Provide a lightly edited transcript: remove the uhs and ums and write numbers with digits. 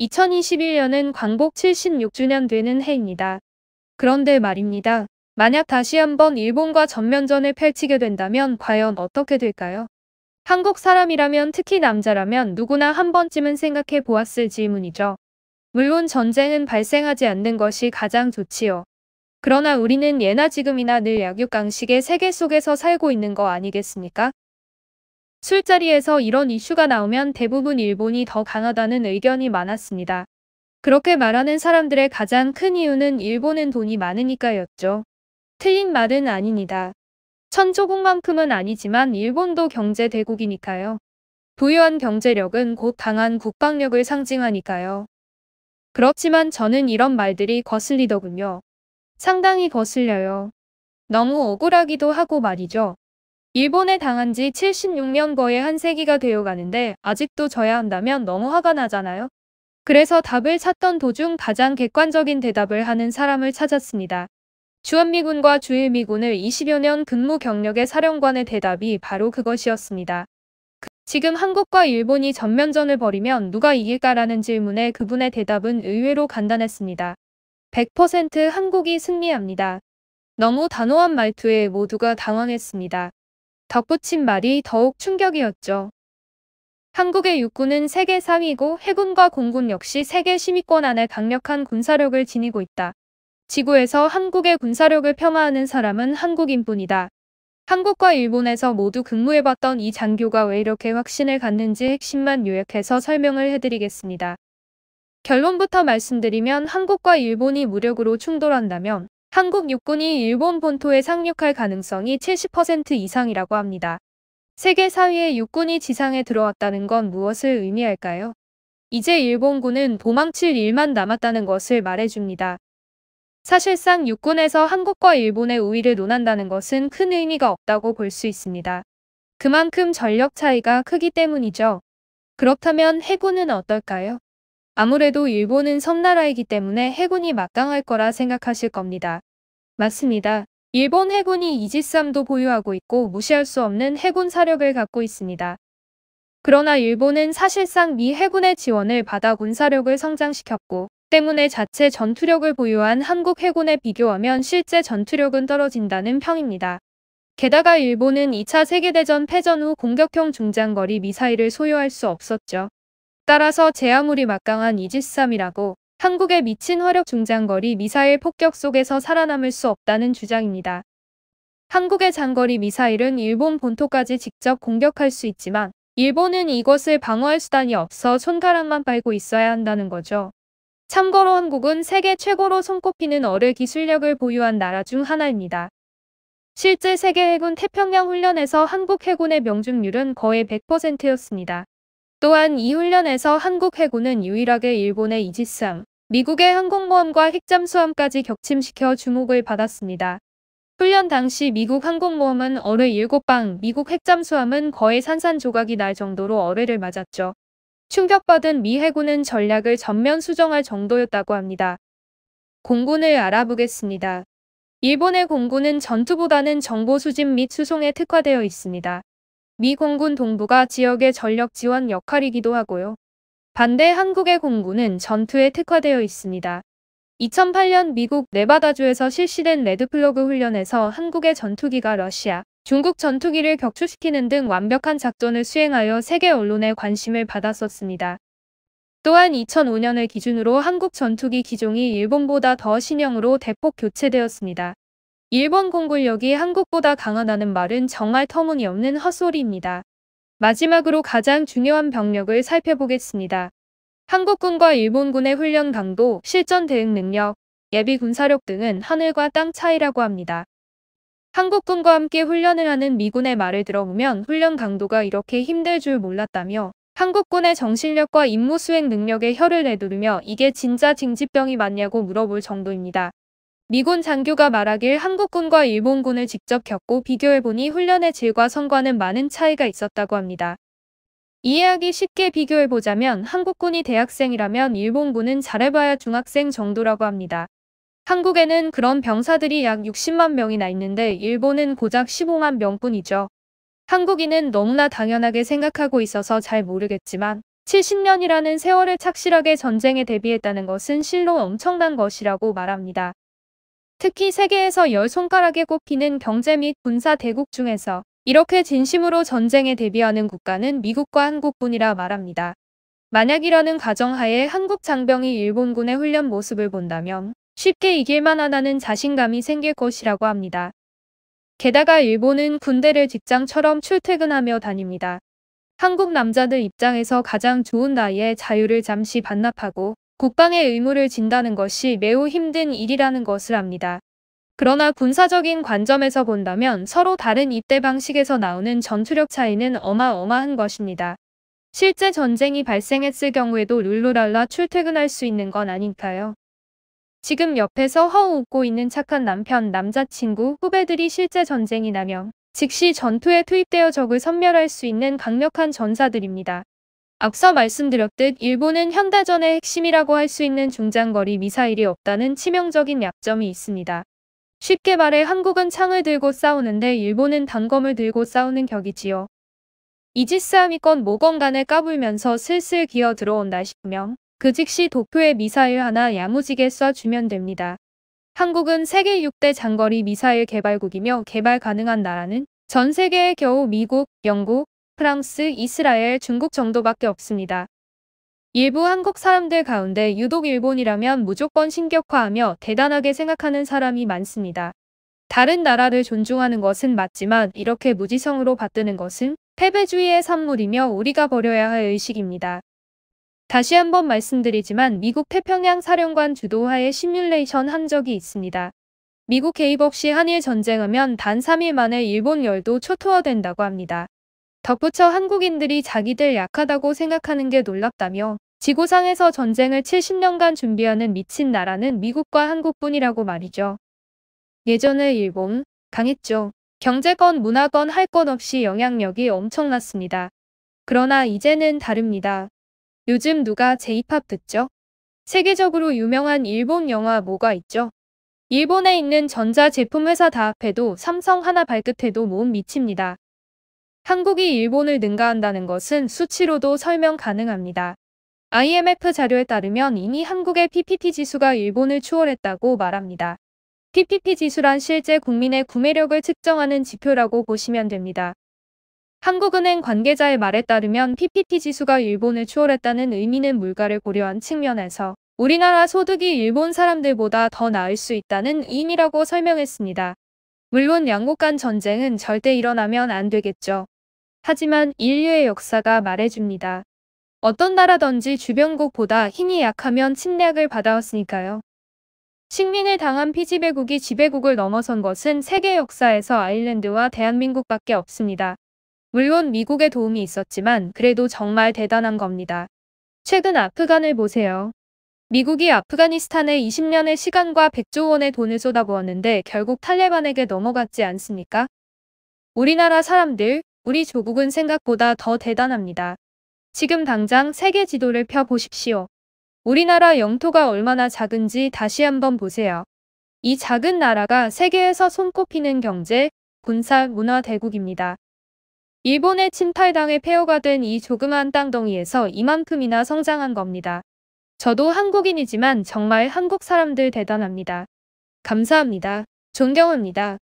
2021년은 광복 76주년 되는 해입니다. 그런데 말입니다. 만약 다시 한번 일본과 전면전을 펼치게 된다면 과연 어떻게 될까요? 한국 사람이라면, 특히 남자라면 누구나 한 번쯤은 생각해 보았을 질문이죠. 물론 전쟁은 발생하지 않는 것이 가장 좋지요. 그러나 우리는 예나 지금이나 늘 약육강식의 세계 속에서 살고 있는 거 아니겠습니까? 술자리에서 이런 이슈가 나오면 대부분 일본이 더 강하다는 의견이 많았습니다. 그렇게 말하는 사람들의 가장 큰 이유는 일본은 돈이 많으니까였죠. 틀린 말은 아닙니다. 천조국만큼은 아니지만 일본도 경제 대국이니까요. 부유한 경제력은 곧 강한 국방력을 상징하니까요. 그렇지만 저는 이런 말들이 거슬리더군요. 상당히 거슬려요. 너무 억울하기도 하고 말이죠. 일본에 당한 지 76년, 거의 한 세기가 되어가는데 아직도 져야 한다면 너무 화가 나잖아요. 그래서 답을 찾던 도중 가장 객관적인 대답을 하는 사람을 찾았습니다. 주한미군과 주일미군을 20여 년 근무 경력의 사령관의 대답이 바로 그것이었습니다. 지금 한국과 일본이 전면전을 벌이면 누가 이길까라는 질문에 그분의 대답은 의외로 간단했습니다. 100% 한국이 승리합니다. 너무 단호한 말투에 모두가 당황했습니다. 덧붙인 말이 더욱 충격이었죠. 한국의 육군은 세계 4위고 해군과 공군 역시 세계 10위권 안에 강력한 군사력을 지니고 있다. 지구에서 한국의 군사력을 폄하하는 사람은 한국인뿐이다. 한국과 일본에서 모두 근무해봤던 이 장교가 왜 이렇게 확신을 갖는지 핵심만 요약해서 설명을 해드리겠습니다. 결론부터 말씀드리면 한국과 일본이 무력으로 충돌한다면 한국 육군이 일본 본토에 상륙할 가능성이 70% 이상이라고 합니다. 세계 4위의 육군이 지상에 들어왔다는 건 무엇을 의미할까요? 이제 일본군은 도망칠 일만 남았다는 것을 말해줍니다. 사실상 육군에서 한국과 일본의 우위를 논한다는 것은 큰 의미가 없다고 볼 수 있습니다. 그만큼 전력 차이가 크기 때문이죠. 그렇다면 해군은 어떨까요? 아무래도 일본은 섬나라이기 때문에 해군이 막강할 거라 생각하실 겁니다. 맞습니다. 일본 해군이 이지스함도 보유하고 있고 무시할 수 없는 해군 사력을 갖고 있습니다. 그러나 일본은 사실상 미 해군의 지원을 받아 군사력을 성장시켰고 때문에 자체 전투력을 보유한 한국 해군에 비교하면 실제 전투력은 떨어진다는 평입니다. 게다가 일본은 2차 세계대전 패전 후 공격형 중장거리 미사일을 소유할 수 없었죠. 따라서 제 아무리 막강한 이지스함이라고 한국에 미친 화력 중장거리 미사일 폭격 속에서 살아남을 수 없다는 주장입니다. 한국의 장거리 미사일은 일본 본토까지 직접 공격할 수 있지만 일본은 이것을 방어할 수단이 없어 손가락만 빨고 있어야 한다는 거죠. 참고로 한국은 세계 최고로 손꼽히는 어뢰 기술력을 보유한 나라 중 하나입니다. 실제 세계 해군 태평양 훈련에서 한국 해군의 명중률은 거의 100%였습니다. 또한 이 훈련에서 한국 해군은 유일하게 일본의 이지스함, 미국의 항공모함과 핵잠수함까지 격침시켜 주목을 받았습니다. 훈련 당시 미국 항공모함은 어뢰 7방, 미국 핵잠수함은 거의 산산조각이 날 정도로 어뢰를 맞았죠. 충격받은 미 해군은 전략을 전면 수정할 정도였다고 합니다. 공군을 알아보겠습니다. 일본의 공군은 전투보다는 정보 수집 및 수송에 특화되어 있습니다. 미 공군 동부가 지역의 전력 지원 역할이기도 하고요. 반대 한국의 공군은 전투에 특화되어 있습니다. 2008년 미국 네바다주에서 실시된 레드플러그 훈련에서 한국의 전투기가 러시아, 중국 전투기를 격추시키는 등 완벽한 작전을 수행하여 세계 언론의 관심을 받았었습니다. 또한 2005년을 기준으로 한국 전투기 기종이 일본보다 더 신형으로 대폭 교체되었습니다. 일본 공군력이 한국보다 강하다는 말은 정말 터무니없는 헛소리입니다. 마지막으로 가장 중요한 병력을 살펴보겠습니다. 한국군과 일본군의 훈련 강도, 실전 대응 능력, 예비 군사력 등은 하늘과 땅 차이라고 합니다. 한국군과 함께 훈련을 하는 미군의 말을 들어보면 훈련 강도가 이렇게 힘들 줄 몰랐다며 한국군의 정신력과 임무 수행 능력에 혀를 내두르며 이게 진짜 징집병이 맞냐고 물어볼 정도입니다. 미군 장교가 말하길 한국군과 일본군을 직접 겪고 비교해보니 훈련의 질과 성과는 많은 차이가 있었다고 합니다. 이해하기 쉽게 비교해보자면 한국군이 대학생이라면 일본군은 잘해봐야 중학생 정도라고 합니다. 한국에는 그런 병사들이 약 60만 명이나 있는데 일본은 고작 15만 명뿐이죠. 한국인은 너무나 당연하게 생각하고 있어서 잘 모르겠지만 70년이라는 세월을 착실하게 전쟁에 대비했다는 것은 실로 엄청난 것이라고 말합니다. 특히 세계에서 10손가락에 꼽히는 경제 및 군사 대국 중에서 이렇게 진심으로 전쟁에 대비하는 국가는 미국과 한국뿐이라 말합니다. 만약이라는 가정하에 한국 장병이 일본군의 훈련 모습을 본다면 쉽게 이길만 하다는 자신감이 생길 것이라고 합니다. 게다가 일본은 군대를 직장처럼 출퇴근하며 다닙니다. 한국 남자들 입장에서 가장 좋은 나이에 자유를 잠시 반납하고 국방의 의무를 진다는 것이 매우 힘든 일이라는 것을 압니다. 그러나 군사적인 관점에서 본다면 서로 다른 입대 방식에서 나오는 전투력 차이는 어마어마한 것입니다. 실제 전쟁이 발생했을 경우에도 룰루랄라 출퇴근할 수 있는 건 아닐까요? 지금 옆에서 허우 웃고 있는 착한 남편, 남자친구, 후배들이 실제 전쟁이 나면 즉시 전투에 투입되어 적을 섬멸할 수 있는 강력한 전사들입니다. 앞서 말씀드렸듯 일본은 현대전의 핵심이라고 할 수 있는 중장거리 미사일이 없다는 치명적인 약점이 있습니다. 쉽게 말해 한국은 창을 들고 싸우는데 일본은 단검을 들고 싸우는 격이지요. 이지스함이건 뭐건 간에 까불면서 슬슬 기어 들어온다 싶으면 그 즉시 도쿄에 미사일 하나 야무지게 쏴주면 됩니다. 한국은 세계 6대 장거리 미사일 개발국이며 개발 가능한 나라는 전 세계에 겨우 미국, 영국, 프랑스, 이스라엘, 중국 정도밖에 없습니다. 일부 한국 사람들 가운데 유독 일본이라면 무조건 신격화하며 대단하게 생각하는 사람이 많습니다. 다른 나라를 존중하는 것은 맞지만 이렇게 무지성으로 받드는 것은 패배주의의 산물이며 우리가 버려야 할 의식입니다. 다시 한번 말씀드리지만 미국 태평양 사령관 주도하에 시뮬레이션 한 적이 있습니다. 미국 개입 없이 한일 전쟁하면 단 3일 만에 일본 열도 초토화된다고 합니다. 덧붙여 한국인들이 자기들 약하다고 생각하는 게 놀랍다며 지구상에서 전쟁을 70년간 준비하는 미친 나라는 미국과 한국뿐이라고 말이죠. 예전에 일본 강했죠. 경제건 문화건 할 것 없이 영향력이 엄청났습니다. 그러나 이제는 다릅니다. 요즘 누가 J-POP 듣죠? 세계적으로 유명한 일본 영화 뭐가 있죠? 일본에 있는 전자제품 회사 다 합해도 삼성 하나 발끝해도 못 미칩니다. 한국이 일본을 능가한다는 것은 수치로도 설명 가능합니다. IMF 자료에 따르면 이미 한국의 PPP 지수가 일본을 추월했다고 말합니다. PPP 지수란 실제 국민의 구매력을 측정하는 지표라고 보시면 됩니다. 한국은행 관계자의 말에 따르면 PPP 지수가 일본을 추월했다는 의미는 물가를 고려한 측면에서 우리나라 소득이 일본 사람들보다 더 나을 수 있다는 의미라고 설명했습니다. 물론 양국 간 전쟁은 절대 일어나면 안 되겠죠. 하지만 인류의 역사가 말해줍니다. 어떤 나라든지 주변국보다 힘이 약하면 침략을 받아왔으니까요. 식민을 당한 피지배국이 지배국을 넘어선 것은 세계 역사에서 아일랜드와 대한민국밖에 없습니다. 물론 미국의 도움이 있었지만 그래도 정말 대단한 겁니다. 최근 아프간을 보세요. 미국이 아프가니스탄에 20년의 시간과 100조 원의 돈을 쏟아부었는데 결국 탈레반에게 넘어갔지 않습니까? 우리나라 사람들, 우리 조국은 생각보다 더 대단합니다. 지금 당장 세계 지도를 펴보십시오. 우리나라 영토가 얼마나 작은지 다시 한번 보세요. 이 작은 나라가 세계에서 손꼽히는 경제, 군사, 문화 대국입니다. 일본의 침탈당해 폐허가 된 이 조그만 땅덩이에서 이만큼이나 성장한 겁니다. 저도 한국인이지만 정말 한국 사람들 대단합니다. 감사합니다. 존경합니다.